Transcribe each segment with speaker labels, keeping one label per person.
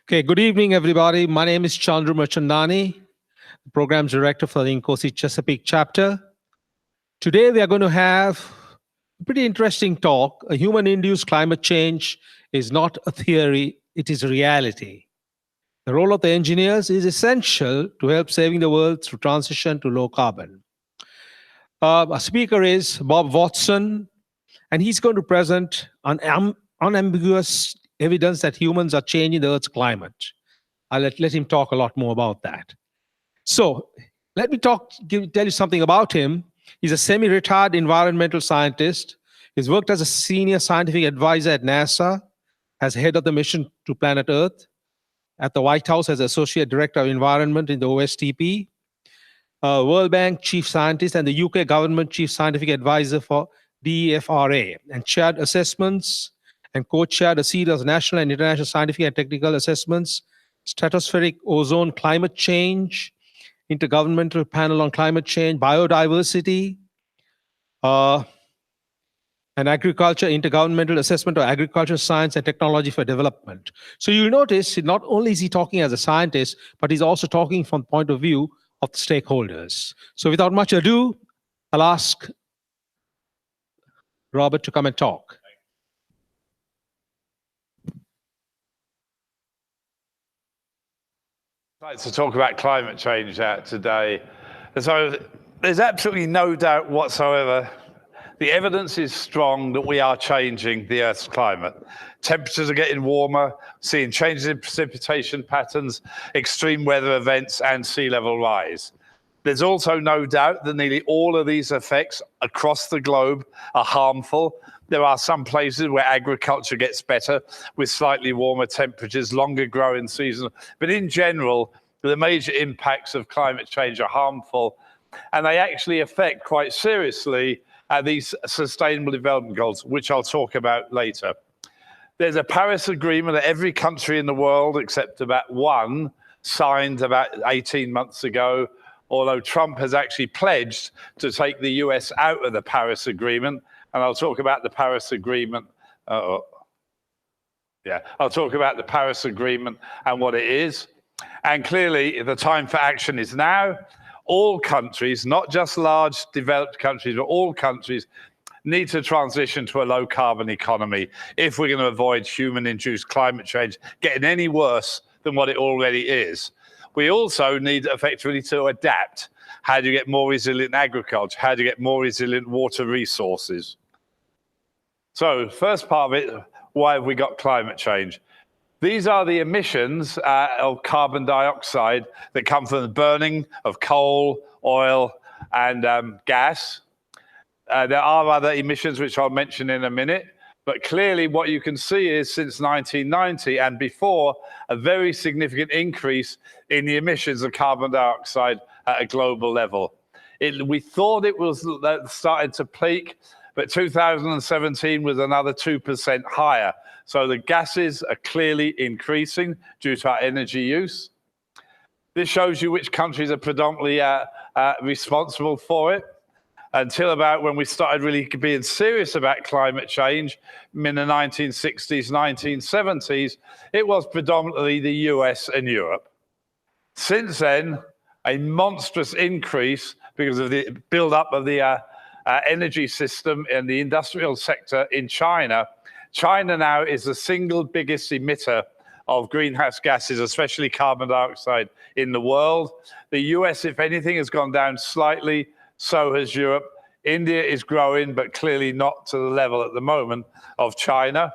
Speaker 1: Okay, good evening, everybody. My name is Chandru Machandani, Program Director for the Incose Chesapeake chapter. Today, we are going to have a pretty interesting talk. A human-induced climate change is not a theory, it is a reality. The role of the engineers is essential to help saving the world through transition to low carbon. Our speaker is Bob Watson, and he's going to present unambiguous evidence that humans are changing the Earth's climate. I'll let him talk a lot more about that. So let me tell you something about him. He's a semi-retired environmental scientist. He's worked as a senior scientific advisor at NASA, as head of the mission to planet Earth, at the White House as associate director of environment in the OSTP, World Bank chief scientist, and the UK government chief scientific advisor for DEFRA, and chaired assessments and co-chaired a series of national and international scientific and technical assessments, stratospheric ozone climate change, intergovernmental panel on climate change, biodiversity, and agriculture, intergovernmental assessment of agriculture, science, and technology for development. So you'll notice not only is he talking as a scientist, but he's also talking from the point of view of the stakeholders. So without much ado, I'll ask Robert to come and talk.
Speaker 2: I'd like to talk about climate change today. So there's absolutely no doubt whatsoever. The evidence is strong that we are changing the Earth's climate. Temperatures are getting warmer, seeing changes in precipitation patterns, extreme weather events, and sea level rise. There's also no doubt that nearly all of these effects across the globe are harmful. There are some places where agriculture gets better with slightly warmer temperatures, longer growing seasons. But in general, the major impacts of climate change are harmful, and they actually affect quite seriously these sustainable development goals, which I'll talk about later. There's a Paris Agreement that every country in the world, except about one, signed about 18 months ago, although Trump has actually pledged to take the US out of the Paris Agreement. And I'll talk about the Paris Agreement. I'll talk about the Paris Agreement and what it is. And clearly, the time for action is now. All countries, not just large developed countries, but all countries need to transition to a low carbon economy if we're going to avoid human-induced climate change getting any worse than what it already is. We also need effectively to adapt. How do you get more resilient agriculture? How do you get more resilient water resources? So first part of it, why have we got climate change? These are the emissions of carbon dioxide that come from the burning of coal, oil, and gas. There are other emissions which I'll mention in a minute, but clearly what you can see is since 1990 and before, a very significant increase in the emissions of carbon dioxide at a global level. We thought it was starting to peak, but 2017 was another 2% higher. So the gases are clearly increasing due to our energy use. This shows you which countries are predominantly responsible for it. Until about when we started really being serious about climate change in the 1960s, 1970s, it was predominantly the US and Europe. Since then, a monstrous increase because of the build-up of the energy system and the industrial sector in China. China now is the single biggest emitter of greenhouse gases, especially carbon dioxide, in the world. The US, if anything, has gone down slightly, so has Europe. India is growing, but clearly not to the level at the moment of China.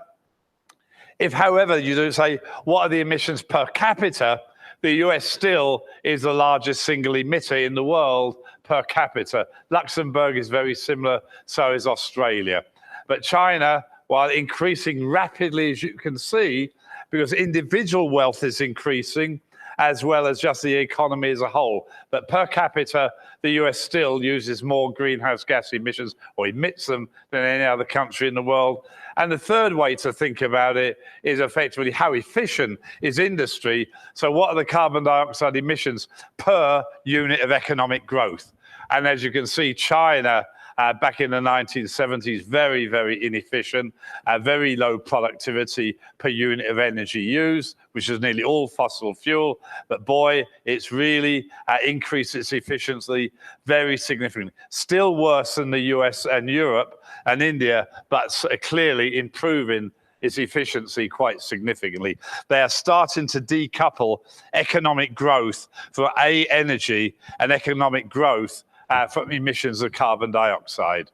Speaker 2: If, however, you do say, what are the emissions per capita? The US still is the largest single emitter in the world per capita. Luxembourg is very similar, so is Australia. But China, while increasing rapidly, as you can see, because individual wealth is increasing, as well as just the economy as a whole. But per capita, the US still uses more greenhouse gas emissions, or emits them, than any other country in the world. And the third way to think about it is effectively how efficient is industry. So what are the carbon dioxide emissions per unit of economic growth? And as you can see, China back in the 1970s, very, very inefficient, very low productivity per unit of energy used, which is nearly all fossil fuel. But boy, it's really increased its efficiency very significantly. Still worse than the US and Europe and India, but clearly improving its efficiency quite significantly. They are starting to decouple economic growth for energy and economic growth from emissions of carbon dioxide,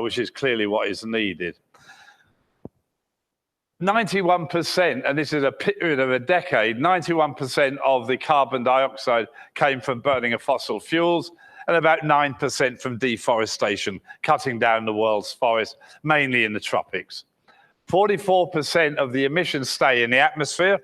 Speaker 2: which is clearly what is needed. 91%, and this is a period of a decade, 91% of the carbon dioxide came from burning of fossil fuels, and about 9% from deforestation, cutting down the world's forests, mainly in the tropics. 44% of the emissions stay in the atmosphere,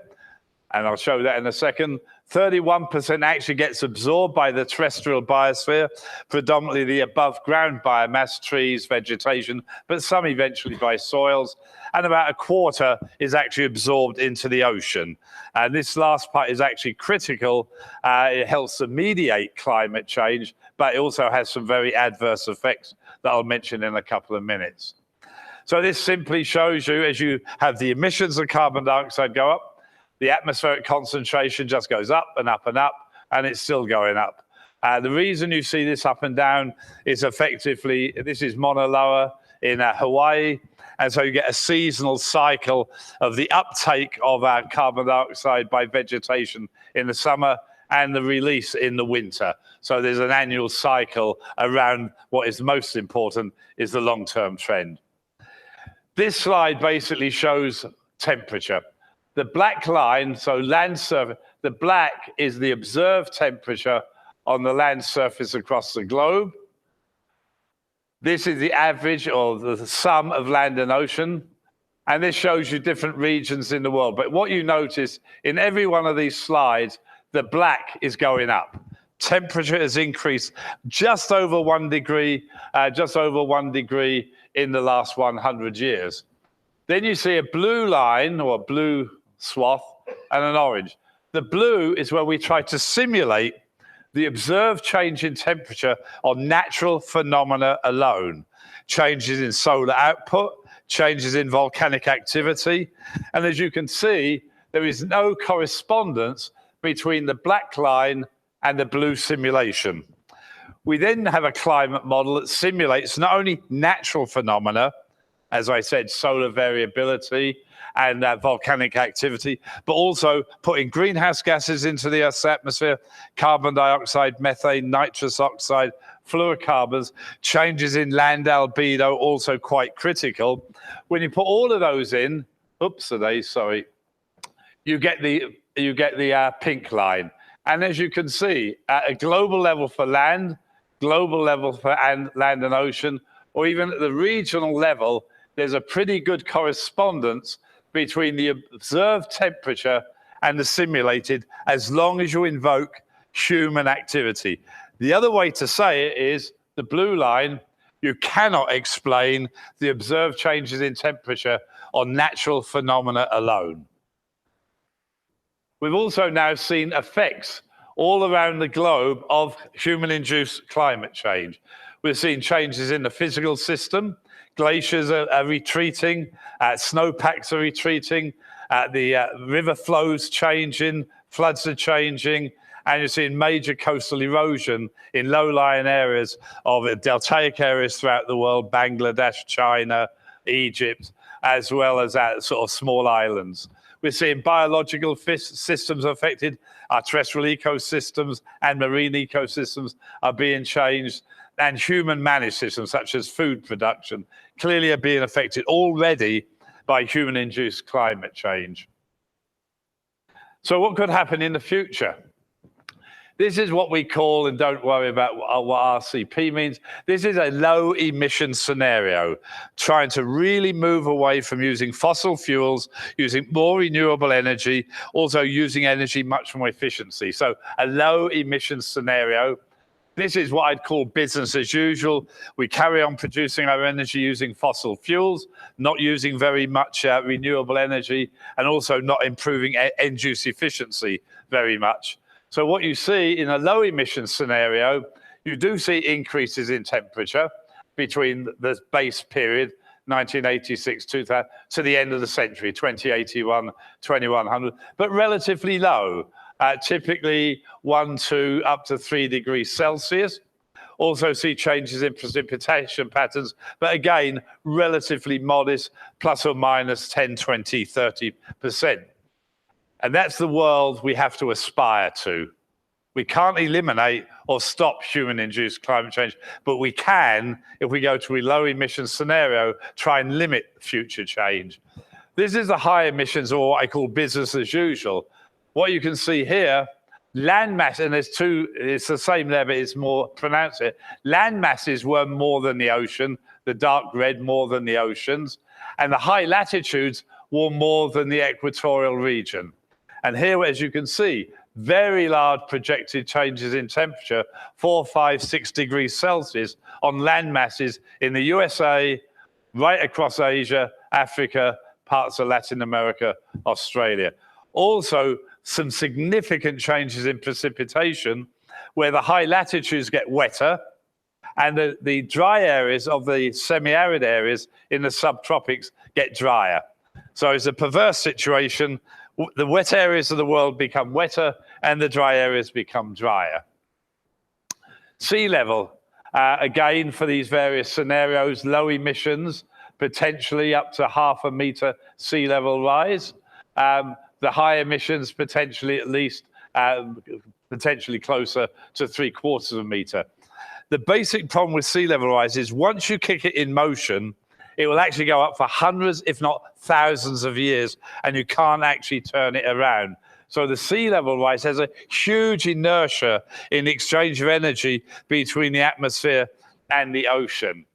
Speaker 2: and I'll show that in a second. 31% actually gets absorbed by the terrestrial biosphere, predominantly the above ground biomass, trees, vegetation, but some eventually by soils. And about a quarter is actually absorbed into the ocean. And this last part is actually critical. It helps to mediate climate change, but it also has some very adverse effects that I'll mention in a couple of minutes. So this simply shows you, as you have the emissions of carbon dioxide go up, the atmospheric concentration just goes up and up and up, and it's still going up. The reason you see this up and down is effectively, this is Mauna Loa in Hawaii, and so you get a seasonal cycle of the uptake of carbon dioxide by vegetation in the summer and the release in the winter. So there's an annual cycle around what is most important is the long-term trend. This slide basically shows temperature. The black line, so land surface, the black is the observed temperature on the land surface across the globe. This is the average or the sum of land and ocean. And this shows you different regions in the world. But what you notice in every one of these slides, the black is going up. Temperature has increased just over 1 degree, in the last 100 years. Then you see a blue line or a blue swath and an orange. The blue is where we try to simulate the observed change in temperature on natural phenomena alone. Changes in solar output, changes in volcanic activity. And as you can see, there is no correspondence between the black line and the blue simulation. We then have a climate model that simulates not only natural phenomena, as I said, solar variability and volcanic activity, but also putting greenhouse gases into the Earth's atmosphere, carbon dioxide, methane, nitrous oxide, fluorocarbons, changes in land albedo, also quite critical. When you put all of those in, you get the pink line. And as you can see, at a global level for land, global level for land and ocean, or even at the regional level, there's a pretty good correspondence between the observed temperature and the simulated, as long as you invoke human activity. The other way to say it is the blue line, you cannot explain the observed changes in temperature on natural phenomena alone. We've also now seen effects all around the globe of human-induced climate change. We've seen changes in the physical system. Glaciers are retreating, snowpacks are retreating, the river flows changing, floods are changing, and you're seeing major coastal erosion in low-lying areas of deltaic areas throughout the world, Bangladesh, China, Egypt, as well as sort of small islands. We're seeing biological systems affected. Our terrestrial ecosystems and marine ecosystems are being changed, and human managed systems such as food production clearly are being affected already by human-induced climate change. So what could happen in the future? This is what we call, and don't worry about what RCP means, this is a low emission scenario, trying to really move away from using fossil fuels, using more renewable energy, also using energy much more efficiently. So a low emission scenario. This is what I'd call business as usual. We carry on producing our energy using fossil fuels, not using very much renewable energy, and also not improving end-use efficiency very much. So what you see in a low emission scenario, you do see increases in temperature, between the base period, 1986, 2000, to the end of the century, 2081, 2100, but relatively low, typically 1 to up to 3 degrees Celsius. Also see changes in precipitation patterns, but again, relatively modest, plus or minus 10, 20, 30%. And that's the world we have to aspire to. We can't eliminate or stop human-induced climate change, but we can, if we go to a low emission scenario, try and limit future change. This is the high emissions, or what I call business as usual. What you can see here, land mass, and there's two, it's the same there, but it's more pronounced here. Land masses were more than the ocean, the dark red more than the oceans, and the high latitudes were more than the equatorial region. And here, as you can see, very large projected changes in temperature, 4, 5, 6 degrees Celsius on land masses in the USA, right across Asia, Africa, parts of Latin America, Australia. Also, some significant changes in precipitation where the high latitudes get wetter and the dry areas of the semi-arid areas in the subtropics get drier. So it's a perverse situation. The wet areas of the world become wetter and the dry areas become drier. Sea level, again, for these various scenarios, low emissions, potentially up to 0.5 meter sea level rise. The high emissions, potentially at least, potentially closer to 0.75 meter. The basic problem with sea level rise is once you kick it in motion, it will actually go up for hundreds, if not thousands of years, and you can't actually turn it around. So the sea level rise has a huge inertia in the exchange of energy between the atmosphere and the ocean.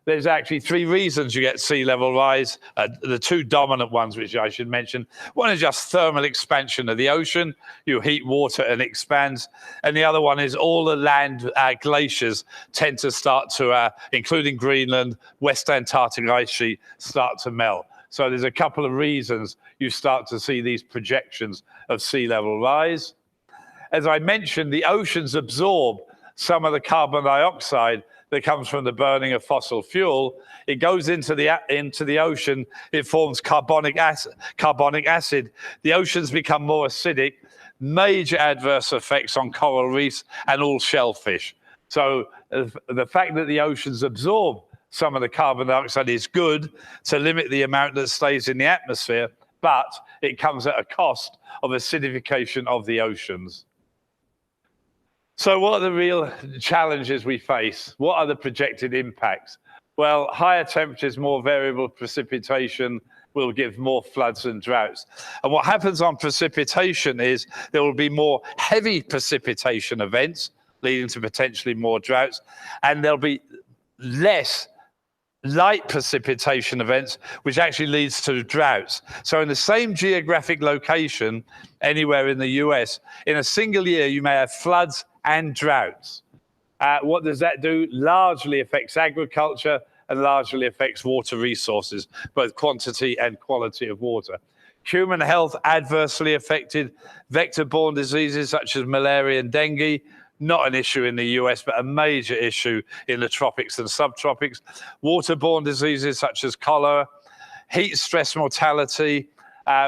Speaker 2: There's actually 3 reasons you get sea level rise. The 2 dominant ones, which I should mention. One is just thermal expansion of the ocean. You heat water and it expands. And the other one is all the land glaciers tend to start to, including Greenland, West Antarctic ice sheet, start to melt. So there's a couple of reasons you start to see these projections of sea level rise. As I mentioned, the oceans absorb some of the carbon dioxide that comes from the burning of fossil fuel. It goes into the ocean. It forms carbonic acid. The oceans become more acidic. Major adverse effects on coral reefs and all shellfish. So the fact that the oceans absorb some of the carbon dioxide is good to limit the amount that stays in the atmosphere, but it comes at a cost of acidification of the oceans. So what are the real challenges we face? What are the projected impacts? Well, higher temperatures, more variable precipitation will give more floods and droughts. And what happens on precipitation is there will be more heavy precipitation events, leading to potentially more droughts, and there'll be less light precipitation events, which actually leads to droughts. So in the same geographic location, anywhere in the US, in a single year, you may have floods and droughts. What does that do? Largely affects agriculture and largely affects water resources, both quantity and quality of water. Human health adversely affected. Vector-borne diseases such as malaria and dengue, not an issue in the US, but a major issue in the tropics and subtropics. Waterborne diseases such as cholera, heat stress mortality,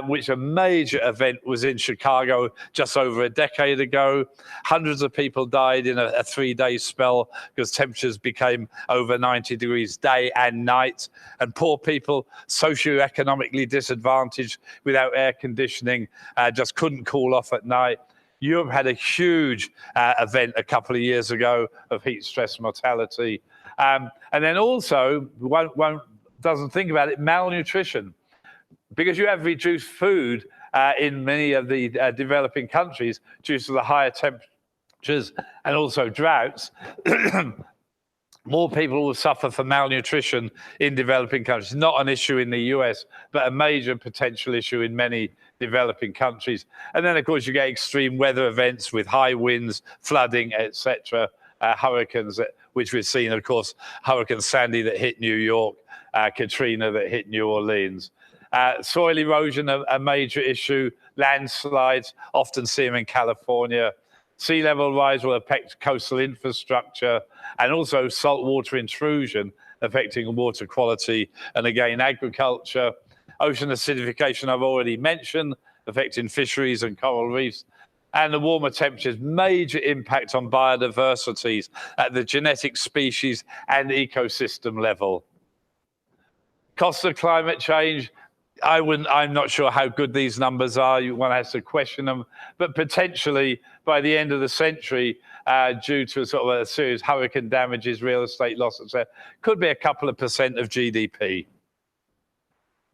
Speaker 2: which a major event was in Chicago just over a decade ago. Hundreds of people died in a 3-day spell because temperatures became over 90 degrees day and night. And poor people, socioeconomically disadvantaged without air conditioning, just couldn't cool off at night. Europe had a huge event a couple of years ago of heat stress mortality. And then also, one doesn't think about it, malnutrition. Because you have reduced food in many of the developing countries due to the higher temperatures and also droughts, more people will suffer from malnutrition in developing countries. Not an issue in the US, but a major potential issue in many developing countries. And then, of course, you get extreme weather events with high winds, flooding, etc., hurricanes, which we've seen, of course, Hurricane Sandy that hit New York, Katrina that hit New Orleans. Soil erosion, a major issue. Landslides, often see them in California. Sea level rise will affect coastal infrastructure and also saltwater intrusion, affecting water quality and again agriculture. Ocean acidification I've already mentioned, affecting fisheries and coral reefs. And the warmer temperatures, major impact on biodiversities at the genetic species and ecosystem level. Cost of climate change, I'm not sure how good these numbers are. One has to question them, but potentially by the end of the century, due to sort of a serious hurricane damages, real estate loss, etc., could be a couple of % of GDP.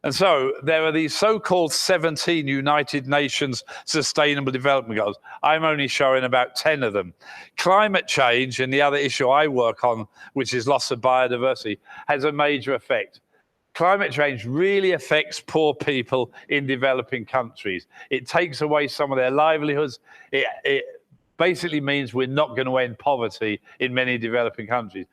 Speaker 2: And so there are these so-called 17 United Nations Sustainable Development Goals. I'm only showing about 10 of them. Climate change, and the other issue I work on, which is loss of biodiversity, has a major effect. Climate change really affects poor people in developing countries. It takes away some of their livelihoods. It basically means we're not going to end poverty in many developing countries.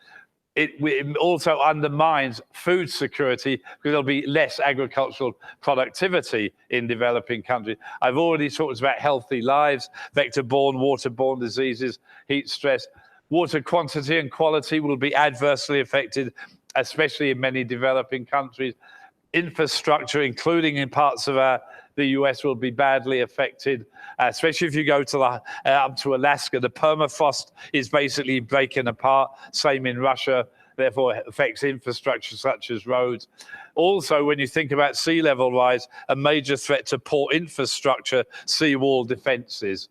Speaker 2: It also undermines food security because there'll be less agricultural productivity in developing countries. I've already talked about healthy lives, vector-borne, water-borne diseases, heat stress. Water quantity and quality will be adversely affected, especially in many developing countries. Infrastructure, including in parts of the US, will be badly affected, especially if you go to up to Alaska. The permafrost is basically breaking apart, same in Russia, therefore it affects infrastructure such as roads. Also, when you think about sea level rise, a major threat to port infrastructure, seawall defenses.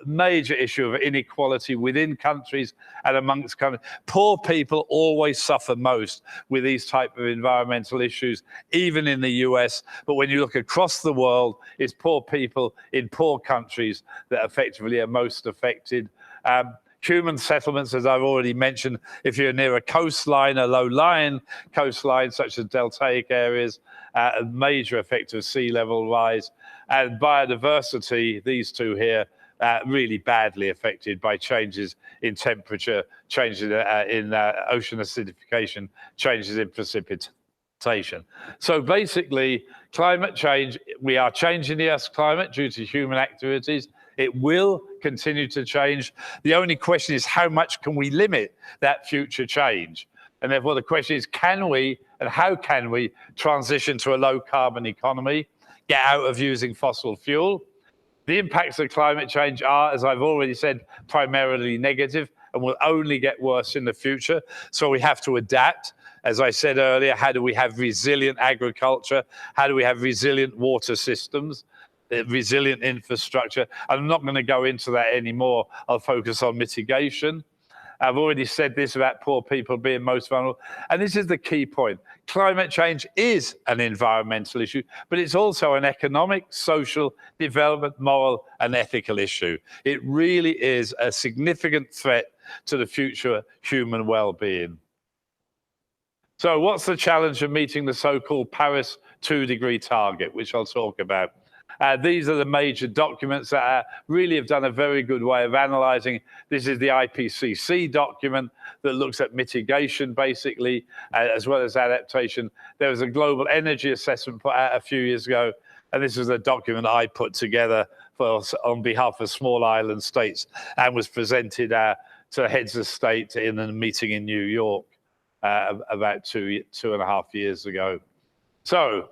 Speaker 2: Major issue of inequality within countries and amongst countries. Poor people always suffer most with these type of environmental issues, even in the US. But when you look across the world, it's poor people in poor countries that effectively are most affected. Human settlements, as I've already mentioned, if you're near a coastline, a low-lying coastline, such as deltaic areas, a major effect of sea level rise. And biodiversity, these two here, really badly affected by changes in temperature, changes in ocean acidification, changes in precipitation. So basically, climate change, we are changing the Earth's climate due to human activities. It will continue to change. The only question is how much can we limit that future change? And therefore the question is, can we and how can we transition to a low carbon economy, get out of using fossil fuel? The impacts of climate change are, as I've already said, primarily negative and will only get worse in the future. So we have to adapt. As I said earlier, how do we have resilient agriculture? How do we have resilient water systems, resilient infrastructure? I'm not going to go into that anymore. I'll focus on mitigation. I've already said this about poor people being most vulnerable. And this is the key point. Climate change is an environmental issue, but it's also an economic, social, development, moral, and ethical issue. It really is a significant threat to the future human well-being. So what's the challenge of meeting the so-called Paris 2-degree target, which I'll talk about? These are the major documents that really have done a very good way of analyzing. This is the IPCC document that looks at mitigation, basically, as well as adaptation. There was a global energy assessment put out a few years ago, and this is a document I put together on behalf of small island states and was presented to heads of state in a meeting in New York about two and a half years ago. So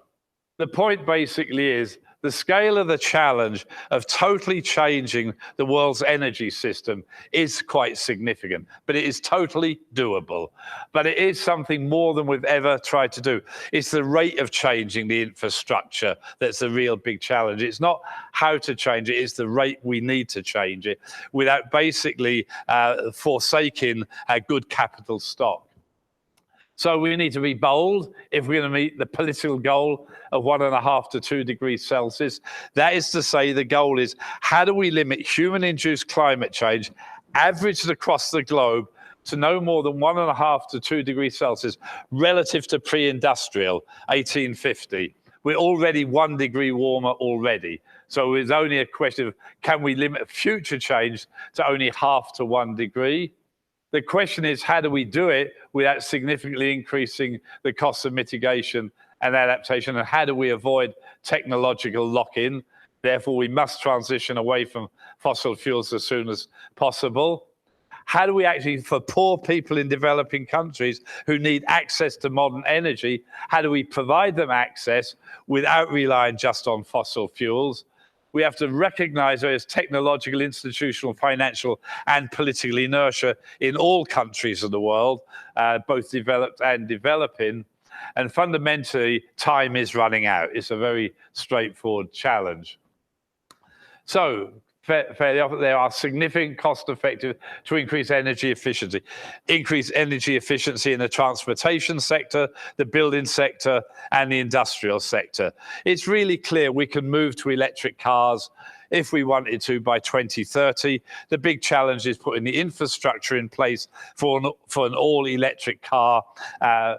Speaker 2: the point basically is, the scale of the challenge of totally changing the world's energy system is quite significant, but it is totally doable. But it is something more than we've ever tried to do. It's the rate of changing the infrastructure that's the real big challenge. It's not how to change it, it's the rate we need to change it without basically forsaking a good capital stock. So we need to be bold if we're going to meet the political goal of 1.5 to 2 degrees Celsius. That is to say, the goal is, how do we limit human-induced climate change averaged across the globe to no more than 1.5 to 2 degrees Celsius relative to pre-industrial 1850. We're already 1 degree warmer already. So it's only a question of, can we limit future change to only 0.5 to 1 degree? The question is, how do we do it without significantly increasing the costs of mitigation and adaptation? And how do we avoid technological lock-in? Therefore, we must transition away from fossil fuels as soon as possible. How do we actually, for poor people in developing countries who need access to modern energy, how do we provide them access without relying just on fossil fuels? We have to recognize there is technological, institutional, financial, and political inertia in all countries of the world, both developed and developing. And fundamentally, time is running out. It's a very straightforward challenge. So, fairly often, there are significant cost effective to increase energy efficiency. Increase energy efficiency in the transportation sector, the building sector, and the industrial sector. It's really clear we can move to electric cars if we wanted to by 2030. The big challenge is putting the infrastructure in place for an all-electric car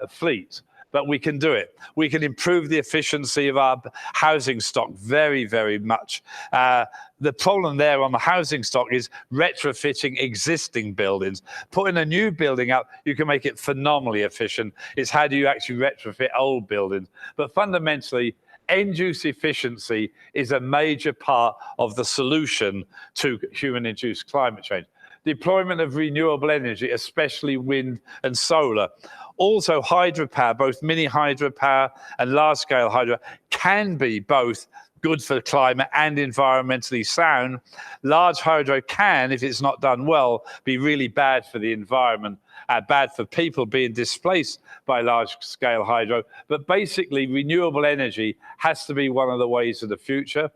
Speaker 2: fleet. But we can do it. We can improve the efficiency of our housing stock very, very much. The problem there on the housing stock is retrofitting existing buildings. Putting a new building up, you can make it phenomenally efficient. It's how do you actually retrofit old buildings? But fundamentally, end-use efficiency is a major part of the solution to human-induced climate change. Deployment of renewable energy, especially wind and solar. Also, hydropower, both mini hydropower and large-scale hydro, can be both good for climate and environmentally sound. Large hydro can, if it's not done well, be really bad for the environment, bad for people being displaced by large-scale hydro. But basically, renewable energy has to be one of the ways of the future.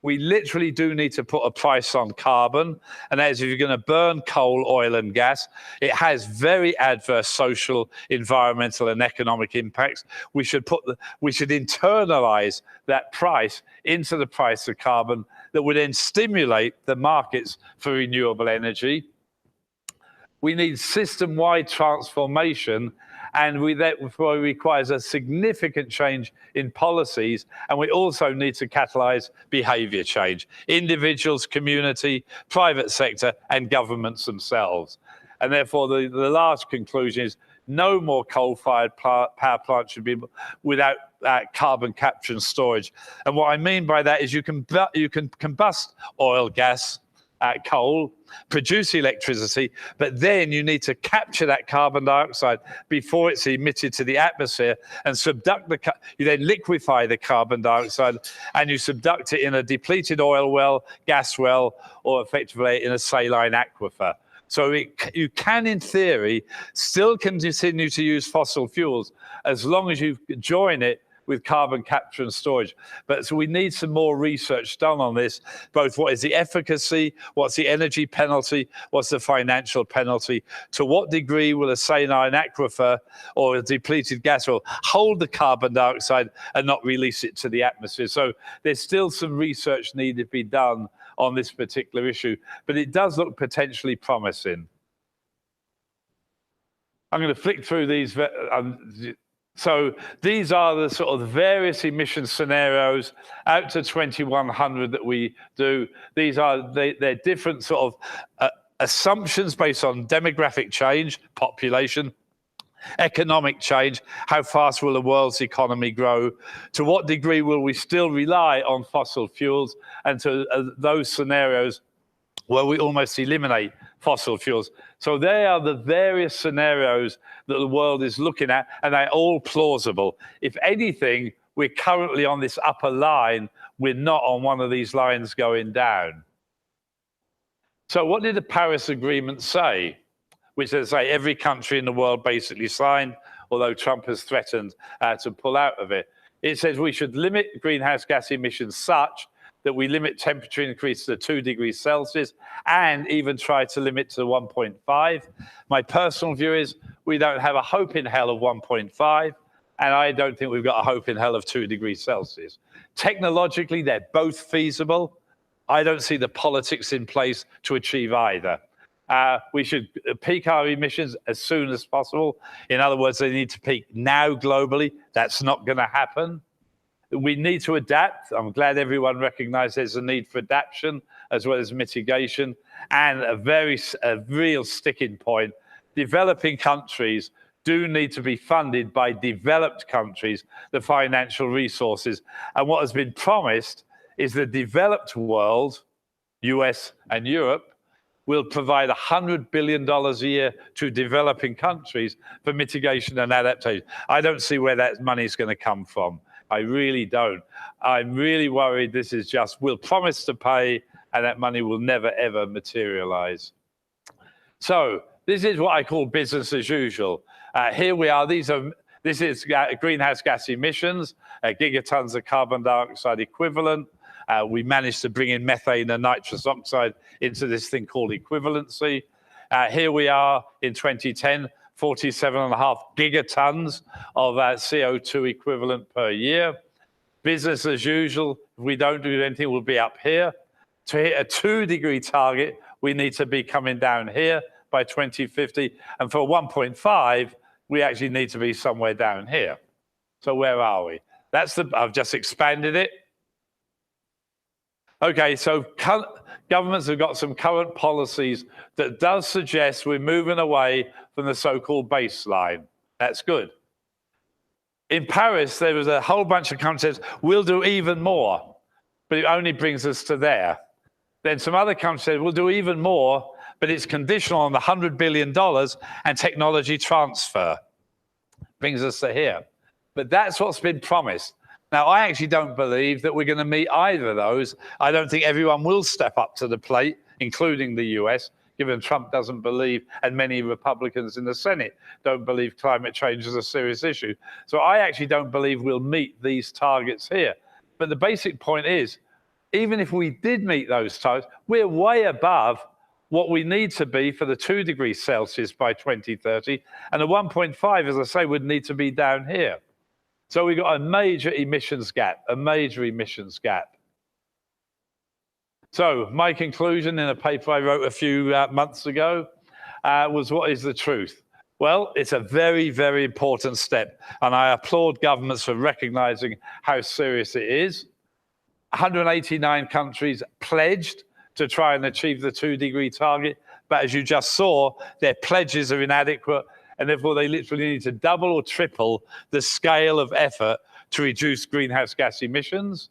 Speaker 2: We literally do need to put a price on carbon. And that is, if you're going to burn coal, oil, and gas, it has very adverse social, environmental, and economic impacts. We should internalize that price into the price of carbon that would then stimulate the markets for renewable energy. We need system-wide transformation, and that requires a significant change in policies, and we also need to catalyze behavior change. Individuals, community, private sector, and governments themselves. And therefore, the large conclusion is no more coal-fired power plants should be without carbon capture and storage. And what I mean by that is you can combust oil, gas, coal, produce electricity, but then you need to capture that carbon dioxide before it's emitted to the atmosphere and you then liquefy the carbon dioxide and you subduct it in a depleted oil well, gas well, or effectively in a saline aquifer. So you can, in theory, still continue to use fossil fuels as long as you join it with carbon capture and storage. But so we need some more research done on this, both what is the efficacy, what's the energy penalty, what's the financial penalty, to what degree will a saline aquifer or a depleted gas well hold the carbon dioxide and not release it to the atmosphere. So there's still some research needed to be done on this particular issue, but it does look potentially promising. I'm going to flick through these. So these are the sort of various emission scenarios out to 2100 that we do. They're different sort of assumptions based on demographic change, population, economic change, how fast will the world's economy grow, to what degree will we still rely on fossil fuels, and to those scenarios where we almost eliminate fossil fuels. So they are the various scenarios that the world is looking at, and they're all plausible. If anything, we're currently on this upper line. We're not on one of these lines going down. So what did the Paris Agreement say? Which, as I say, every country in the world basically signed, although Trump has threatened to pull out of it. It says we should limit greenhouse gas emissions such that we limit temperature increase to 2 degrees Celsius and even try to limit to 1.5. My personal view is we don't have a hope in hell of 1.5, and I don't think we've got a hope in hell of 2 degrees Celsius. Technologically, they're both feasible. I don't see the politics in place to achieve either. We should peak our emissions as soon as possible. In other words, they need to peak now globally. That's not going to happen. We need to adapt. I'm glad everyone recognizes there's a need for adaptation as well as mitigation, and a real sticking point. Developing countries do need to be funded by developed countries, the financial resources. And what has been promised is the developed world, US and Europe, will provide $100 billion a year to developing countries for mitigation and adaptation. I don't see where that money is going to come from. I really don't. I'm really worried this is just, we'll promise to pay, and that money will never, ever materialize. So this is what I call business as usual. Here we are. This is greenhouse gas emissions, gigatons of carbon dioxide equivalent. We managed to bring in methane and nitrous oxide into this thing called equivalency. Here we are in 2010, 47.5 gigatons of CO2 equivalent per year. Business as usual, if we don't do anything, we'll be up here. To hit a 2-degree target, we need to be coming down here by 2050. And for 1.5, we actually need to be somewhere down here. So where are we? I've just expanded it. Okay, so governments have got some current policies that does suggest we're moving away from the so-called baseline. That's good. In Paris, there was a whole bunch of countries that said, we'll do even more, but it only brings us to there. Then some other countries said, we'll do even more, but it's conditional on the $100 billion and technology transfer. Brings us to here. But that's what's been promised. Now, I actually don't believe that we're going to meet either of those. I don't think everyone will step up to the plate, including the US, given Trump doesn't believe, and many Republicans in the Senate don't believe climate change is a serious issue. So I actually don't believe we'll meet these targets here. But the basic point is, even if we did meet those targets, we're way above what we need to be for the 2 degrees Celsius by 2030. And the 1.5, as I say, would need to be down here. So we've got a major emissions gap, So my conclusion in a paper I wrote a few months ago was, what is the truth? Well, it's a very, very important step. And I applaud governments for recognizing how serious it is. 189 countries pledged to try and achieve the 2-degree target. But as you just saw, their pledges are inadequate. And therefore, they literally need to double or triple the scale of effort to reduce greenhouse gas emissions.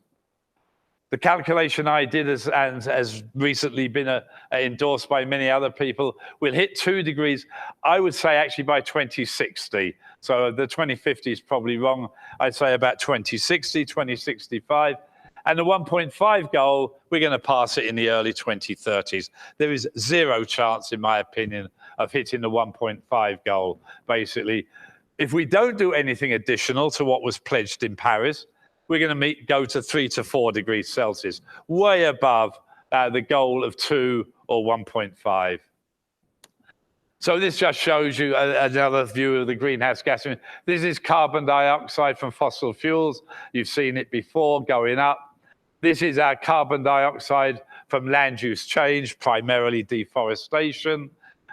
Speaker 2: The calculation I did, and has recently been endorsed by many other people, will hit 2 degrees, I would say actually by 2060. So the 2050 is probably wrong. I'd say about 2060, 2065. And the 1.5 goal, we're going to pass it in the early 2030s. There is zero chance, in my opinion, of hitting the 1.5 goal, basically. If we don't do anything additional to what was pledged in Paris, we're going to go to 3 to 4 degrees Celsius, way above the goal of 2 or 1.5. So this just shows you another view of the greenhouse gas. This is carbon dioxide from fossil fuels. You've seen it before going up. This is our carbon dioxide from land use change, primarily deforestation.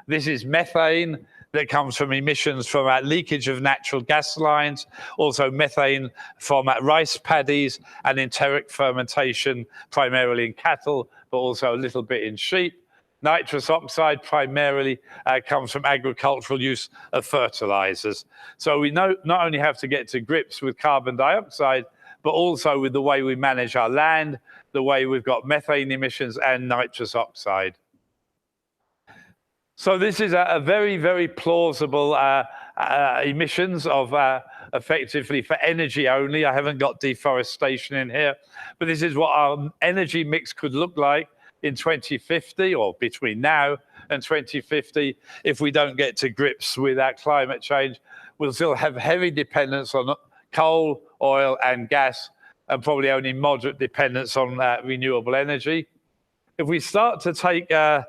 Speaker 2: This is methane that comes from emissions from leakage of natural gas lines, also methane from rice paddies and enteric fermentation, primarily in cattle, but also a little bit in sheep. Nitrous oxide primarily comes from agricultural use of fertilizers. So we not only have to get to grips with carbon dioxide, but also with the way we manage our land, the way we've got methane emissions and nitrous oxide. So this is a very, very plausible emissions of effectively for energy only. I haven't got deforestation in here, but this is what our energy mix could look like in 2050, or between now and 2050. If we don't get to grips with our climate change, we'll still have heavy dependence on coal, oil and gas, and probably only moderate dependence on renewable energy. If we start to take climate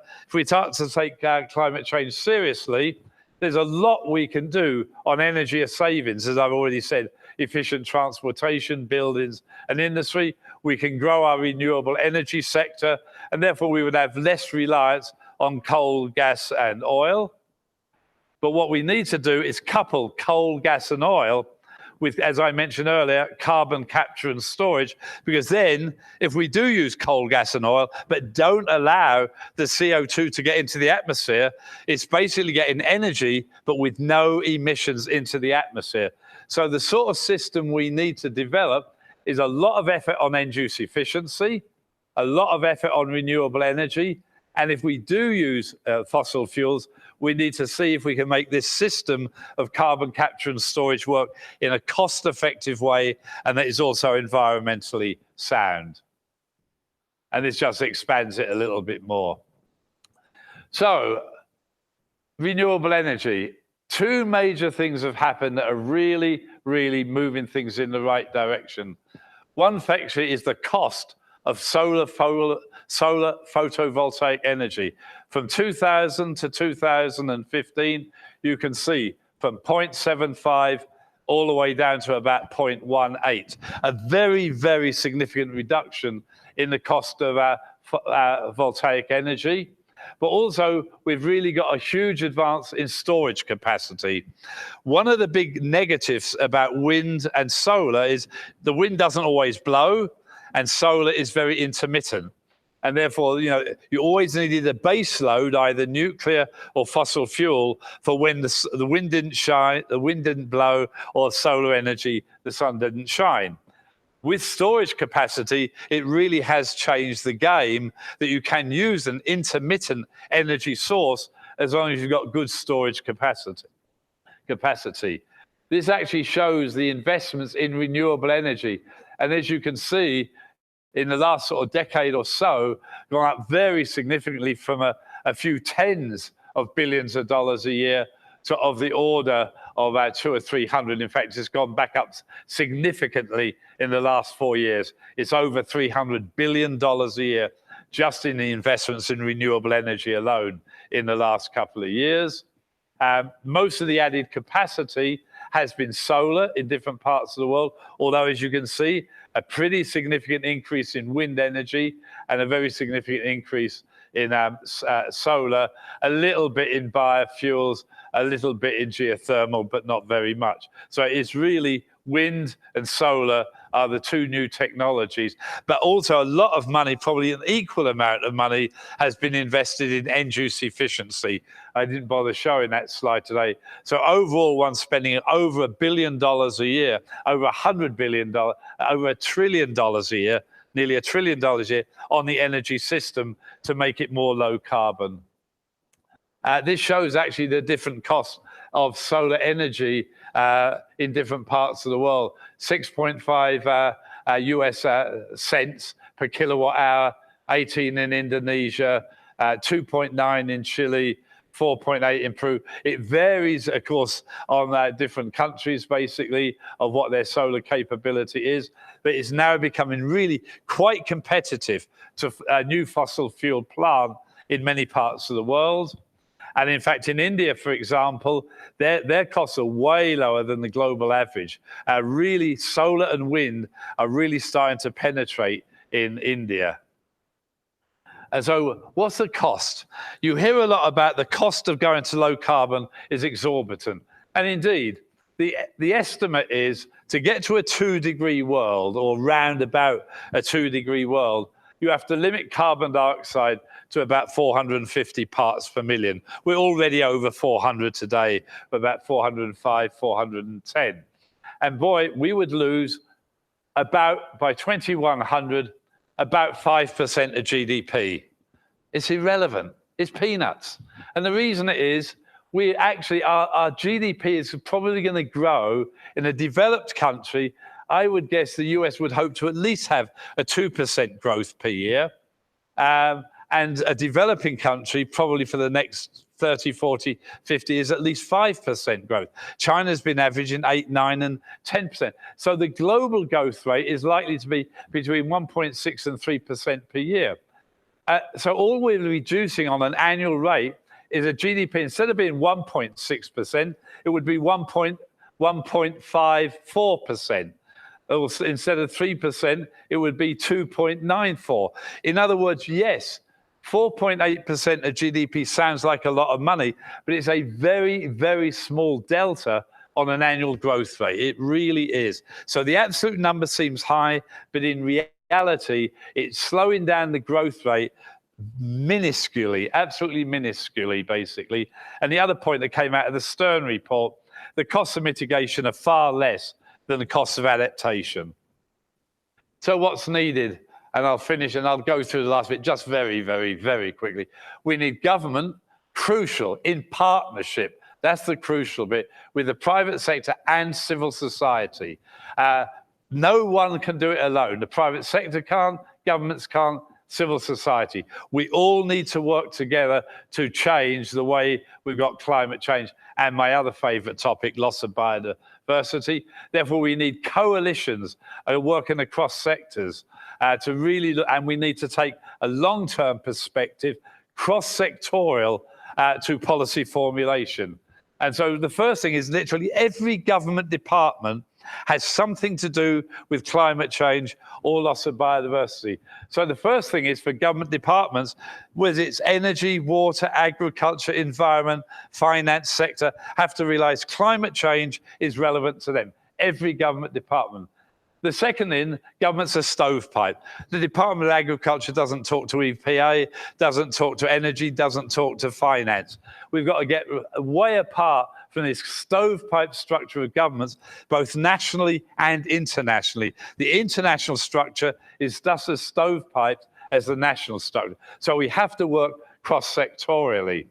Speaker 2: change seriously, there's a lot we can do on energy savings, as I've already said. Efficient transportation, buildings and industry. We can grow our renewable energy sector, and therefore we would have less reliance on coal, gas and oil. But what we need to do is couple coal, gas and oil with, as I mentioned earlier, carbon capture and storage, because then if we do use coal, gas and oil, but don't allow the CO2 to get into the atmosphere, it's basically getting energy, but with no emissions into the atmosphere. So the sort of system we need to develop is a lot of effort on end-use efficiency, a lot of effort on renewable energy. And if we do use fossil fuels, we need to see if we can make this system of carbon capture and storage work in a cost-effective way and that is also environmentally sound. And this just expands it a little bit more. So, renewable energy. Two major things have happened that are really, really moving things in the right direction. One factor is the cost of solar photovoltaic energy. From 2000 to 2015, you can see from 0.75 all the way down to about 0.18, a very, very significant reduction in the cost of voltaic energy. But also, we've really got a huge advance in storage capacity. One of the big negatives about wind and solar is the wind doesn't always blow, and solar is very intermittent. And therefore, you always needed a base load, either nuclear or fossil fuel, for when the wind didn't shine, the wind didn't blow, or solar energy, the sun didn't shine. With storage capacity, it really has changed the game that you can use an intermittent energy source as long as you've got good storage capacity. This actually shows the investments in renewable energy. And as you can see, in the last sort of decade or so, gone up very significantly from a few tens of billions of dollars a year to of the order of about 200 or 300. In fact, it's gone back up significantly in the last 4 years. It's over $300 billion a year just in the investments in renewable energy alone in the last couple of years. Most of the added capacity has been solar in different parts of the world, although, as you can see, a pretty significant increase in wind energy and a very significant increase in solar, a little bit in biofuels, a little bit in geothermal, but not very much. So it's really wind and solar are the two new technologies, but also a lot of money, probably an equal amount of money, has been invested in end-use efficiency. I didn't bother showing that slide today. So overall, one's spending over $1 billion a year, over $100 billion, over $1 trillion a year, nearly $1 trillion a year on the energy system to make it more low carbon. This shows actually the different costs of solar energy in different parts of the world. 6.5 US cents per kilowatt hour, 18 in Indonesia, 2.9 in Chile, 4.8 in Peru. It varies, of course, on different countries, basically, of what their solar capability is. But it's now becoming really quite competitive to a new fossil fuel plant in many parts of the world. And in fact, in India, for example, their costs are way lower than the global average. Really, solar and wind are really starting to penetrate in India. And so what's the cost? You hear a lot about the cost of going to low carbon is exorbitant. And indeed, the estimate is to get to a 2-degree world, or round about a 2-degree world, you have to limit carbon dioxide to about 450 parts per million. We're already over 400 today, about 405, 410. And boy, we would lose about, by 2100, about 5% of GDP. It's irrelevant. It's peanuts. And the reason it is, we actually, our GDP is probably going to grow in a developed country. I would guess the US would hope to at least have a 2% growth per year. And a developing country, probably for the next 30, 40, 50 is at least 5% growth. China's been averaging 8, 9, and 10%. So the global growth rate is likely to be between 1.6 and 3% per year. So all we're reducing on an annual rate is a GDP, instead of being 1.6%, it would be 1.54%. Instead of 3%, it would be 2.94. In other words, yes, 4.8% of GDP sounds like a lot of money, but it's a very, very small delta on an annual growth rate. It really is. So the absolute number seems high, but in reality, it's slowing down the growth rate minusculely, absolutely minusculely, basically. And the other point that came out of the Stern report, the costs of mitigation are far less than the costs of adaptation. So what's needed? And I'll finish and I'll go through the last bit just very, very, very quickly. We need government, crucial, in partnership. That's the crucial bit, with the private sector and civil society. No one can do it alone. The private sector can't, governments can't, civil society. We all need to work together to change the way we've got climate change and my other favorite topic, loss of biodiversity. Therefore, we need coalitions working across sectors to really look, and we need to take a long-term perspective, cross-sectorial to policy formulation. And so the first thing is literally every government department has something to do with climate change or loss of biodiversity. So the first thing is for government departments, whether it's energy, water, agriculture, environment, finance sector, have to realize climate change is relevant to them, every government department. The second in, government's a stovepipe. The Department of Agriculture doesn't talk to EPA, doesn't talk to energy, doesn't talk to finance. We've got to get way apart from this stovepipe structure of governments, both nationally and internationally. The international structure is thus as stovepipe as the national structure. So we have to work cross-sectorially.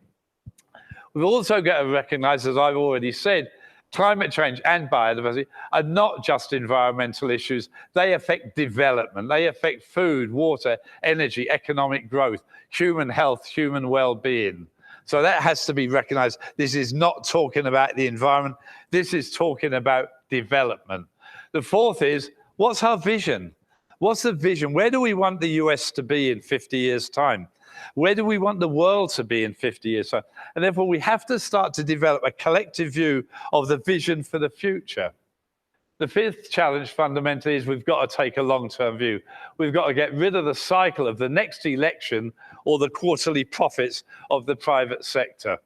Speaker 2: We've also got to recognize, as I've already said, climate change and biodiversity are not just environmental issues. They affect development. They affect food, water, energy, economic growth, human health, human well-being. So that has to be recognized. This is not talking about the environment. This is talking about development. The fourth is, what's our vision? What's the vision? Where do we want the US to be in 50 years' time? Where do we want the world to be in 50 years' time? And therefore, we have to start to develop a collective view of the vision for the future. The fifth challenge fundamentally is we've got to take a long-term view. We've got to get rid of the cycle of the next election or the quarterly profits of the private sector.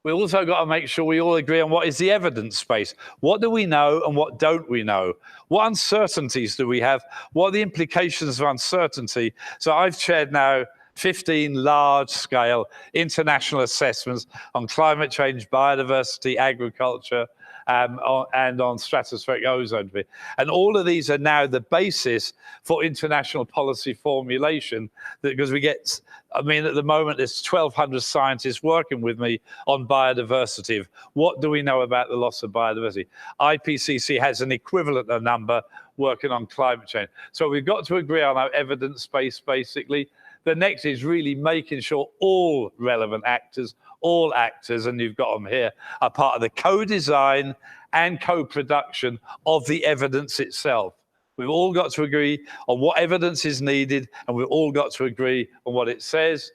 Speaker 2: We also got to make sure we all agree on what is the evidence base. What do we know and what don't we know? What uncertainties do we have? What are the implications of uncertainty? So I've chaired now 15 large-scale international assessments on climate change, biodiversity, agriculture, and on stratospheric ozone. And all of these are now the basis for international policy formulation, because we get, I mean, at the moment, there's 1,200 scientists working with me on biodiversity. What do we know about the loss of biodiversity? IPCC has an equivalent number working on climate change. So we've got to agree on our evidence base, basically. The next is really making sure all relevant actors, all actors, and you've got them here, are part of the co-design and co-production of the evidence itself. We've all got to agree on what evidence is needed, and we've all got to agree on what it says.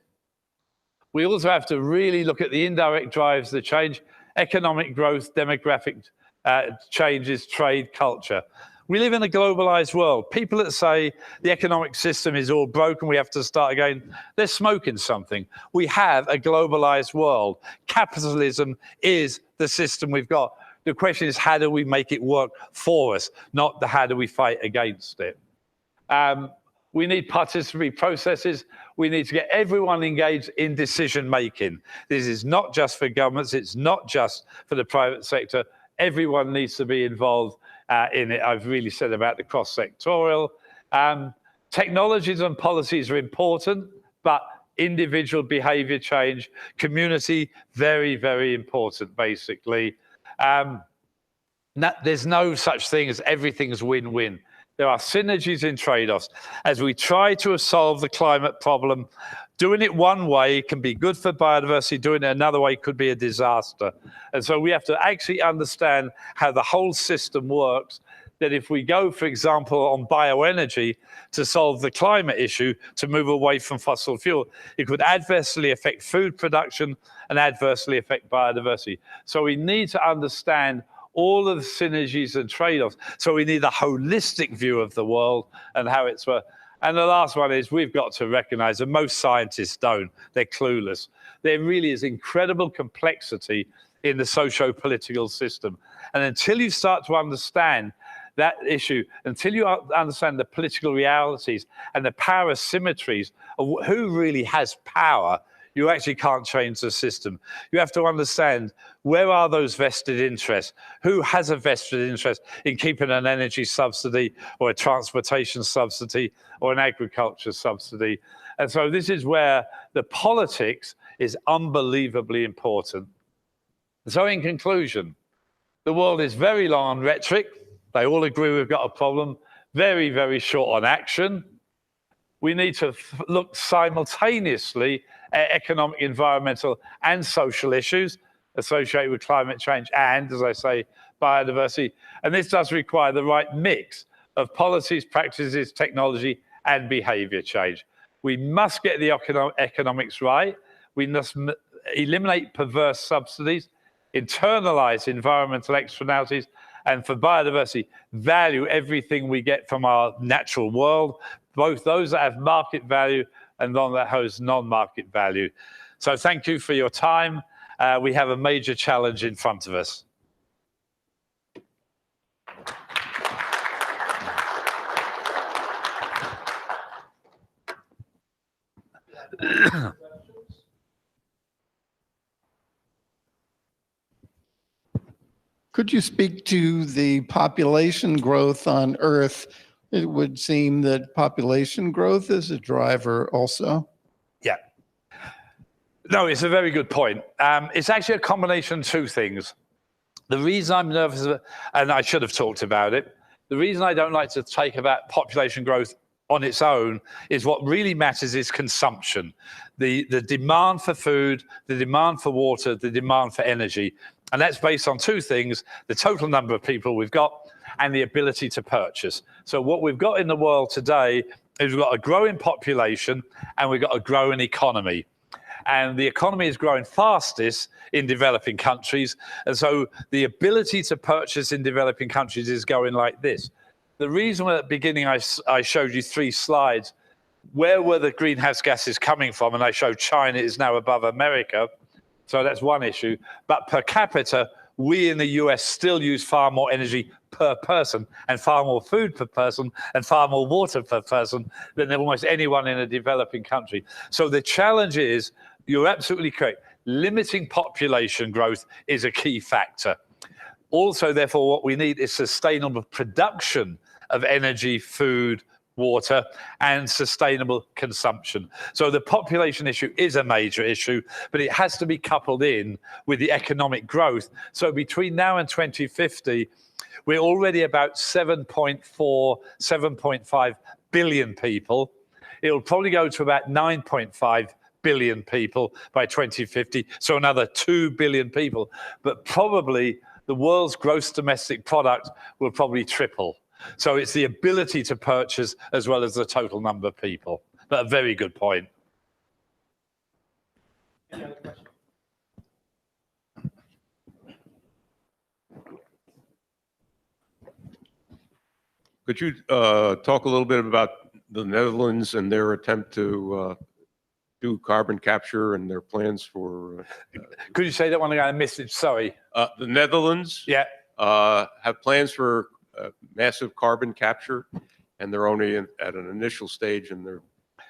Speaker 2: We also have to really look at the indirect drives that change: economic growth, demographic changes, trade, culture. We live in a globalized world. People that say the economic system is all broken, we have to start again, they're smoking something. We have a globalized world. Capitalism is the system we've got. The question is, how do we make it work for us, not the how do we fight against it? We need participatory processes. We need to get everyone engaged in decision making. This is not just for governments. It's not just for the private sector. Everyone needs to be involved in it. I've really said about the cross-sectorial. Technologies and policies are important, but individual behavior change, community, very, very important, basically. There's no such thing as everything's win-win. There are synergies in trade-offs. As we try to solve the climate problem, doing it one way can be good for biodiversity, doing it another way could be a disaster. And so we have to actually understand how the whole system works, that if we go, for example, on bioenergy to solve the climate issue, to move away from fossil fuel, it could adversely affect food production and adversely affect biodiversity. So we need to understand all of the synergies and trade-offs. So we need a holistic view of the world and how it's working. And the last one is we've got to recognize that most scientists don't. They're clueless. There really is incredible complexity in the socio-political system. And until you start to understand that issue, until you understand the political realities and the power symmetries of who really has power, you actually can't change the system. You have to understand, where are those vested interests? Who has a vested interest in keeping an energy subsidy or a transportation subsidy or an agriculture subsidy? And so this is where the politics is unbelievably important. So in conclusion, the world is very long on rhetoric. They all agree we've got a problem. Very, very short on action. We need to look simultaneously at economic, environmental, and social issues associated with climate change and, as I say, biodiversity. And this does require the right mix of policies, practices, technology, and behavior change. We must get the economics right. We must eliminate perverse subsidies, internalize environmental externalities, and for biodiversity, value everything we get from our natural world, both those that have market value and those that have non-market value. So thank you for your time. We have a major challenge in front of us.
Speaker 3: Could you speak to the population growth on Earth? It would seem that population growth is a driver also.
Speaker 2: Yeah. No, it's a very good point. It's actually a combination of two things. The reason I'm nervous, and I should have talked about it, the reason I don't like to take about population growth on its own is what really matters is consumption. The demand for food, the demand for water, the demand for energy. And that's based on two things: the total number of people we've got and the ability to purchase. So what we've got in the world today is we've got a growing population and we've got a growing economy. And the economy is growing fastest in developing countries. And so the ability to purchase in developing countries is going like this. The reason at the beginning I showed you 3 slides, where were the greenhouse gases coming from? And I showed China is now above America. So that's one issue. But per capita, we in the US still use far more energy per person and far more food per person and far more water per person than almost anyone in a developing country. So the challenge is, you're absolutely correct, limiting population growth is a key factor. Also, therefore, what we need is sustainable production of energy, food, water, and sustainable consumption. So the population issue is a major issue, but it has to be coupled in with the economic growth. So between now and 2050, we're already about 7.4, 7.5 billion people. It'll probably go to about 9.5 billion people by 2050, so another 2 billion people. But probably the world's gross domestic product will probably triple. So it's the ability to purchase as well as the total number of people. But a very good point.
Speaker 1: Any other questions?
Speaker 4: Could you talk a little bit about the Netherlands and their attempt to do carbon capture and their plans for?
Speaker 2: Could you say that one again? I missed it. Sorry.
Speaker 4: The Netherlands,
Speaker 2: Yeah.
Speaker 4: have plans for massive carbon capture, and they're only at an initial stage. And they're.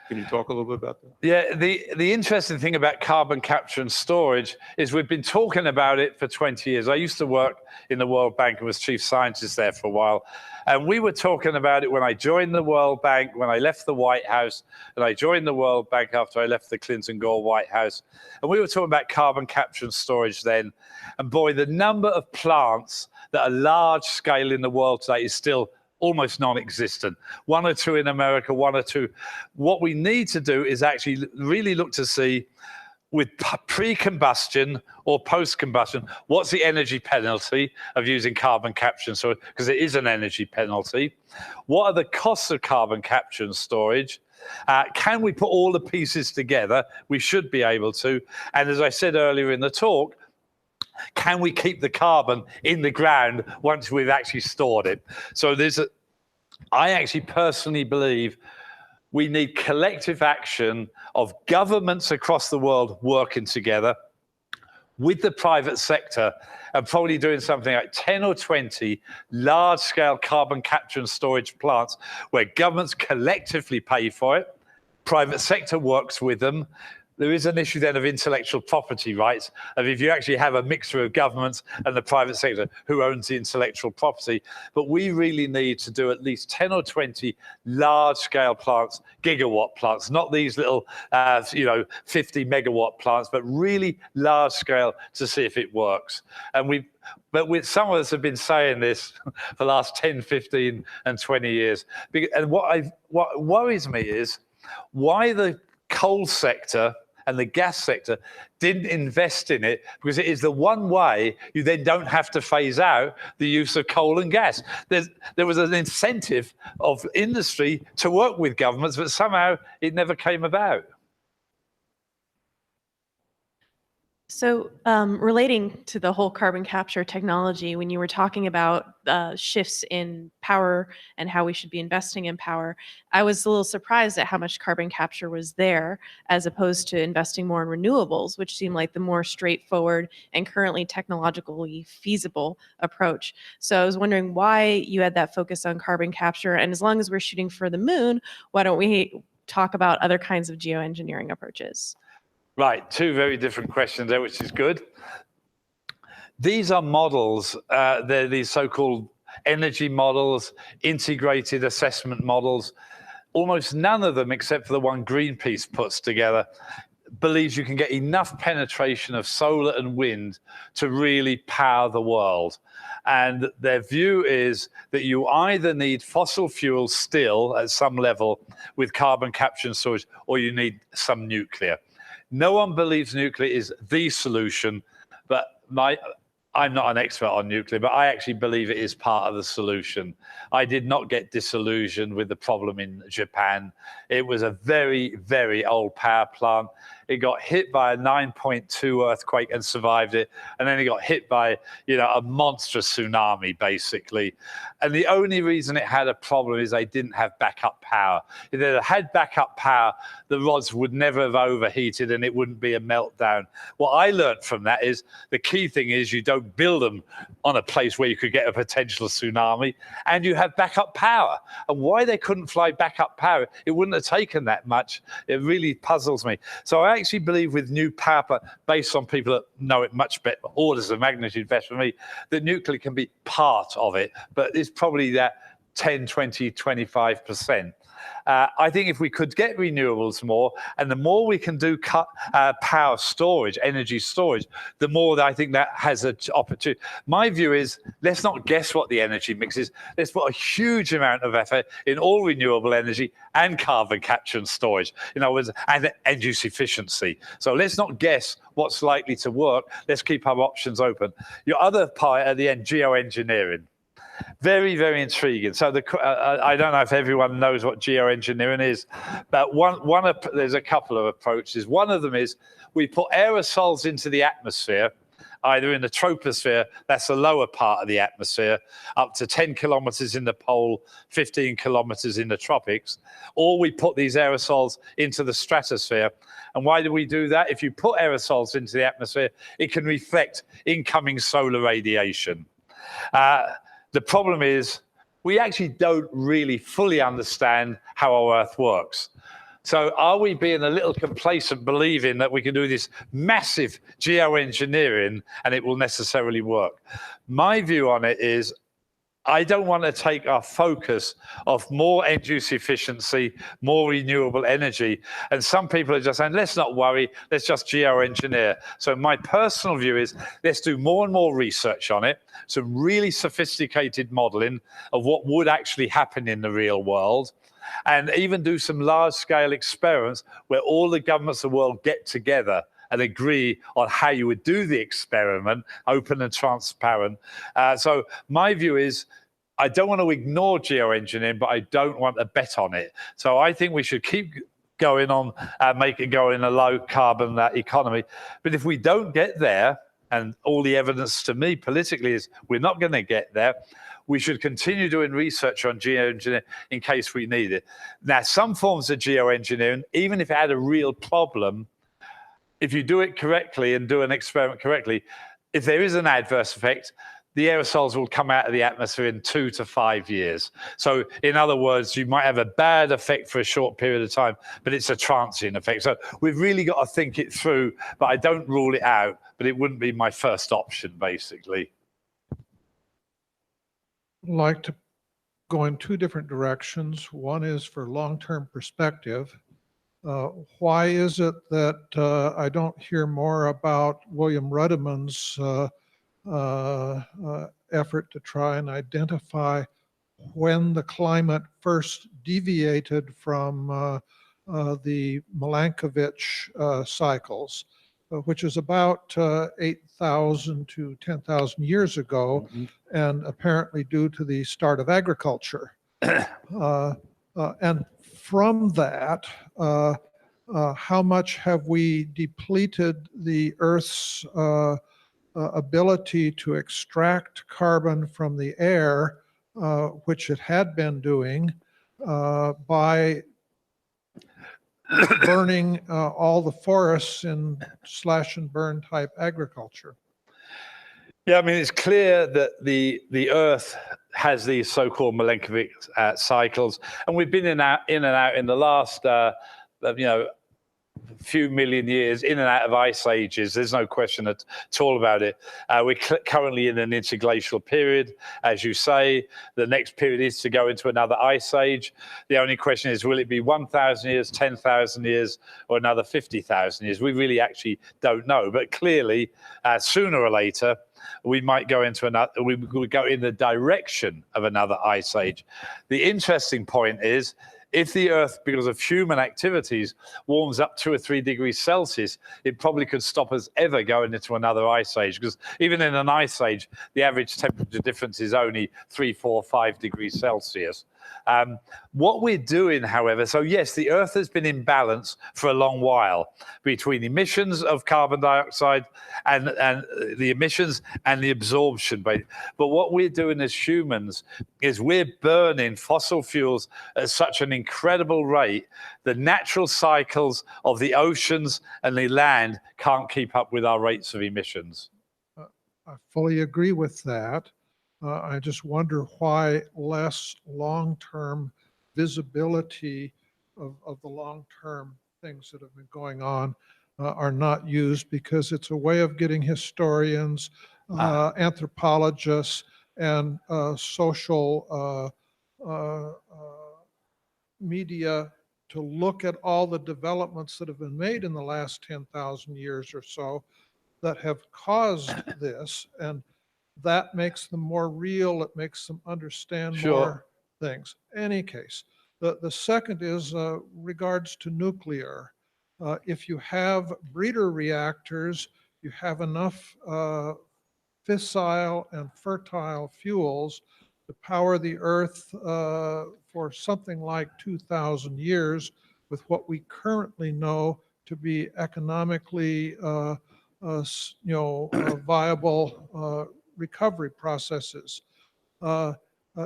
Speaker 4: Can you talk a little bit about that?
Speaker 2: Yeah, the interesting thing about carbon capture and storage is we've been talking about it for 20 years. I used to work in the World Bank and was chief scientist there for a while. And we were talking about it when I joined the World Bank, when I left the White House, and I joined the World Bank after I left the Clinton-Gore White House. And we were talking about carbon capture and storage then. And boy, the number of plants that are large scale in the world today is still almost non-existent. 1 or 2 in America, 1 or 2. What we need to do is actually really look to see, with pre-combustion or post-combustion, what's the energy penalty of using carbon capture and storage, because it is an energy penalty. What are the costs of carbon capture and storage? Can we put all the pieces together? We should be able to. And as I said earlier in the talk, can we keep the carbon in the ground once we've actually stored it? So I actually personally believe we need collective action of governments across the world working together with the private sector and probably doing something like 10 or 20 large-scale carbon capture and storage plants where governments collectively pay for it, private sector works with them, there is an issue then of intellectual property rights, of if you actually have a mixture of governments and the private sector, who owns the intellectual property. But we really need to do at least 10 or 20 large-scale plants, gigawatt plants, not these little, 50 megawatt plants, but really large scale to see if it works. And some of us have been saying this for the last 10, 15, and 20 years. And what worries me is why the coal sector and the gas sector didn't invest in it, because it is the one way you then don't have to phase out the use of coal and gas. There was an incentive of industry to work with governments, but somehow it never came about.
Speaker 5: So relating to the whole carbon capture technology, when you were talking about shifts in power and how we should be investing in power, I was a little surprised at how much carbon capture was there as opposed to investing more in renewables, which seemed like the more straightforward and currently technologically feasible approach. So I was wondering why you had that focus on carbon capture, and as long as we're shooting for the moon, why don't we talk about other kinds of geoengineering approaches?
Speaker 2: Right, two very different questions there, which is good. These are models, they're these so-called energy models, integrated assessment models. Almost none of them, except for the one Greenpeace puts together, believes you can get enough penetration of solar and wind to really power the world. And their view is that you either need fossil fuels still at some level with carbon capture and storage, or you need some nuclear. No one believes nuclear is the solution, but I'm not an expert on nuclear, but I actually believe it is part of the solution. I did not get disillusioned with the problem in Japan. It was a very, very old power plant. It got hit by a 9.2 earthquake and survived it. And then it got hit by, a monstrous tsunami, basically. And the only reason it had a problem is they didn't have backup power. If they had backup power, the rods would never have overheated and it wouldn't be a meltdown. What I learned from that is the key thing is you don't build them on a place where you could get a potential tsunami, and you have backup power. And why they couldn't fly backup power, it wouldn't have taken that much. It really puzzles me. So I actually believe with new power plant, based on people that know it much better, orders of magnitude better than me, that nuclear can be part of it, but it's probably that 10, 20, 25%. I think if we could get renewables more, and the more we can do power storage, energy storage, the more that I think that has an opportunity. My view is, let's not guess what the energy mix is. Let's put a huge amount of effort in all renewable energy and carbon capture and storage, in other words, and end-use efficiency. So let's not guess what's likely to work. Let's keep our options open. Your other part at the end, geoengineering. Very, very intriguing. So I don't know if everyone knows what geoengineering is, but there's a couple of approaches. One of them is we put aerosols into the atmosphere, either in the troposphere, that's the lower part of the atmosphere, up to 10 kilometers in the pole, 15 kilometers in the tropics, or we put these aerosols into the stratosphere. And why do we do that? If you put aerosols into the atmosphere, it can reflect incoming solar radiation. The problem is we actually don't really fully understand how our Earth works. So are we being a little complacent believing that we can do this massive geoengineering and it will necessarily work? My view on it is I don't want to take our focus off more end-use efficiency, more renewable energy. And some people are just saying, let's not worry, let's just geoengineer. So my personal view is let's do more and more research on it, some really sophisticated modeling of what would actually happen in the real world, and even do some large-scale experiments where all the governments of the world get together and agree on how you would do the experiment, open and transparent. So my view is, I don't want to ignore geoengineering, but I don't want to bet on it. So I think we should keep going on, make it go in a low carbon economy. But if we don't get there, and all the evidence to me politically is we're not going to get there, we should continue doing research on geoengineering in case we need it. Now, some forms of geoengineering, even if it had a real problem, if you do it correctly and do an experiment correctly, if there is an adverse effect, the aerosols will come out of the atmosphere in 2 to 5 years. So in other words, you might have a bad effect for a short period of time, but it's a transient effect. So we've really got to think it through, but I don't rule it out, but it wouldn't be my first option, basically.
Speaker 6: I'd like to go in two different directions. One is for long-term perspective. Why is it that I don't hear more about William Ruddiman's effort to try and identify when the climate first deviated from the Milankovitch cycles, which is about 8,000 to 10,000 years ago, and apparently due to the start of agriculture. And from that, how much have we depleted the Earth's ability to extract carbon from the air, which it had been doing, by burning all the forests in slash and burn type agriculture?
Speaker 2: Yeah, I mean, it's clear that the Earth has these so-called Milankovitch cycles, and we've been in and out in the last, few million years, in and out of ice ages. There's no question at all about it. We're currently in an interglacial period, as you say. The next period is to go into another ice age. The only question is, will it be 1,000 years, 10,000 years, or another 50,000 years? We really actually don't know. But clearly, sooner or later, we might go into another, we would go in the direction of another ice age. The interesting point is, if the Earth, because of human activities, warms up 2 or 3 degrees Celsius, it probably could stop us ever going into another ice age. Because even in an ice age, the average temperature difference is only 3, 4, 5 degrees Celsius. What we're doing, however, so yes, the Earth has been in balance for a long while between emissions of carbon dioxide and the emissions and the absorption. But what we're doing as humans is we're burning fossil fuels at such an incredible rate, the natural cycles of the oceans and the land can't keep up with our rates of emissions.
Speaker 6: I fully agree with that. I just wonder why less long-term visibility of the long-term things that have been going on are not used, because it's a way of getting historians, anthropologists, and social media to look at all the developments that have been made in the last 10,000 years or so that have caused this, and that makes them more real. It makes them understand more things. Any case, the second is regards to nuclear. If you have breeder reactors, you have enough fissile and fertile fuels to power the Earth for something like 2,000 years with what we currently know to be economically viable recovery processes.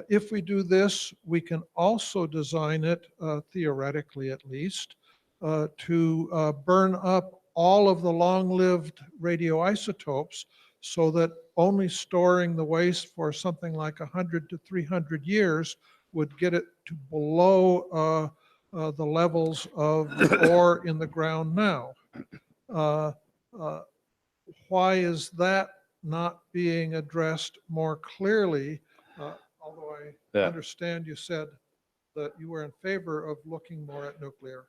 Speaker 6: If we do this, we can also design it, theoretically at least, to burn up all of the long-lived radioisotopes, so that only storing the waste for something like 100 to 300 years would get it to below the levels of the ore in the ground now. Why is that not being addressed more clearly? Although I understand you said that you were in favor of looking more at nuclear.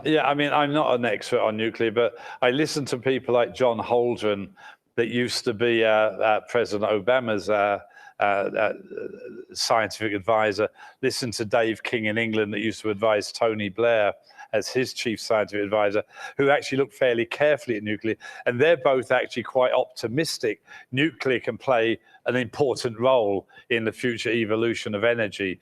Speaker 2: Yeah, I mean, I'm not an expert on nuclear, but I listen to people like John Holdren, that used to be President Obama's scientific advisor. Listen to Dave King in England, that used to advise Tony Blair as his chief scientific advisor, who actually looked fairly carefully at nuclear. And they're both actually quite optimistic. Nuclear can play an important role in the future evolution of energy.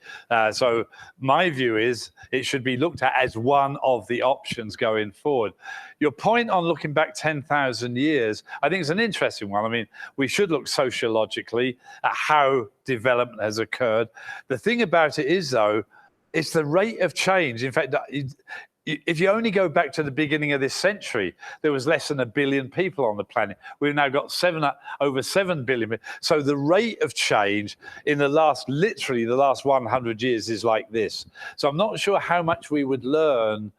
Speaker 2: So my view is it should be looked at as one of the options going forward. Your point on looking back 10,000 years, I think is an interesting one. I mean, we should look sociologically at how development has occurred. The thing about it is, though, it's the rate of change. In fact, if you only go back to the beginning of this century, there was less than 1 billion people on the planet. We've now got over 7 billion. So the rate of change in literally the last 100 years is like this. So I'm not sure how much we would learn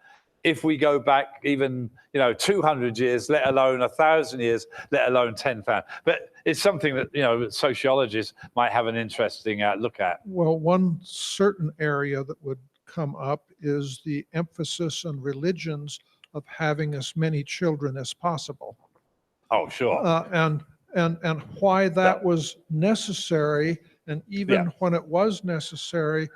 Speaker 2: if we go back even 200 years, let alone 1,000 years, let alone 10,000. But it's something that sociologists might have an interesting look at.
Speaker 6: Well, one certain area that would come up is the emphasis on religions of having as many children as possible.
Speaker 2: Oh, sure.
Speaker 6: And why that was necessary, and even when it was necessary,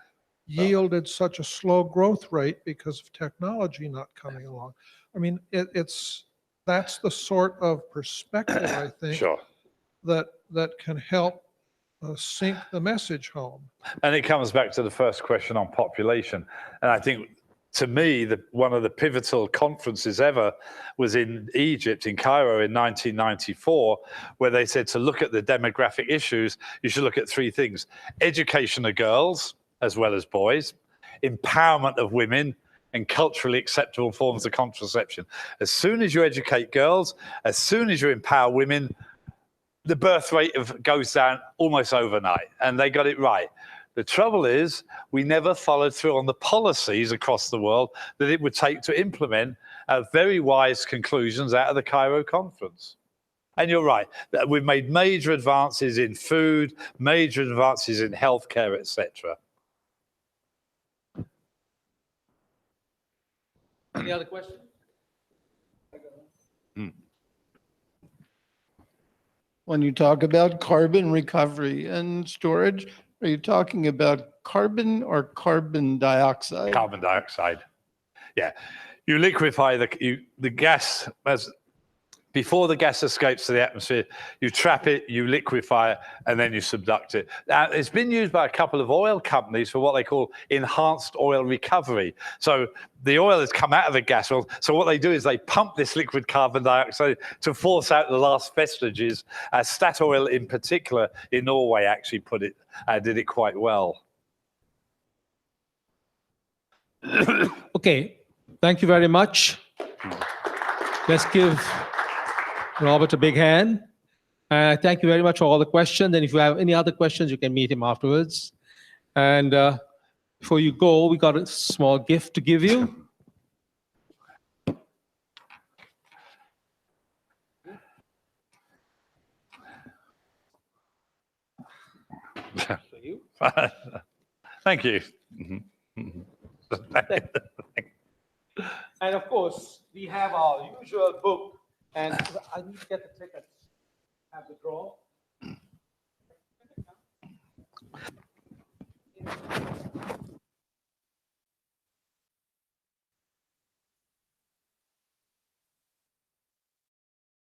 Speaker 6: yielded such a slow growth rate because of technology not coming along. I mean, that's the sort of perspective, I think,
Speaker 2: Sure.
Speaker 6: that can help sink the message home.
Speaker 2: And it comes back to the first question on population. And I think, to me, one of the pivotal conferences ever was in Egypt, in Cairo in 1994, where they said to look at the demographic issues, you should look at 3 things: education of girls as well as boys, empowerment of women, and culturally acceptable forms of contraception. As soon as you educate girls, as soon as you empower women, the birth rate goes down almost overnight, and they got it right. The trouble is, we never followed through on the policies across the world that it would take to implement very wise conclusions out of the Cairo conference. And you're right, that we've made major advances in food, major advances in healthcare, etc.
Speaker 1: Any other questions?
Speaker 3: When you talk about carbon recovery and storage, are you talking about carbon or carbon dioxide?
Speaker 2: Carbon dioxide. Yeah, you liquefy the gas before the gas escapes to the atmosphere. You trap it, you liquefy it, and then you subduct it. Now, it's been used by a couple of oil companies for what they call enhanced oil recovery. So the oil has come out of the gas well. So what they do is they pump this liquid carbon dioxide to force out the last vestiges. Statoil, in particular, in Norway, actually did it quite well.
Speaker 1: Okay, thank you very much. Let's give Robert a big hand. Thank you very much for all the questions. And if you have any other questions, you can meet him afterwards. And before you go, we got a small gift to give you.
Speaker 2: Thank you.
Speaker 1: And of course, we have our usual book. And I need to get the tickets. Have the draw.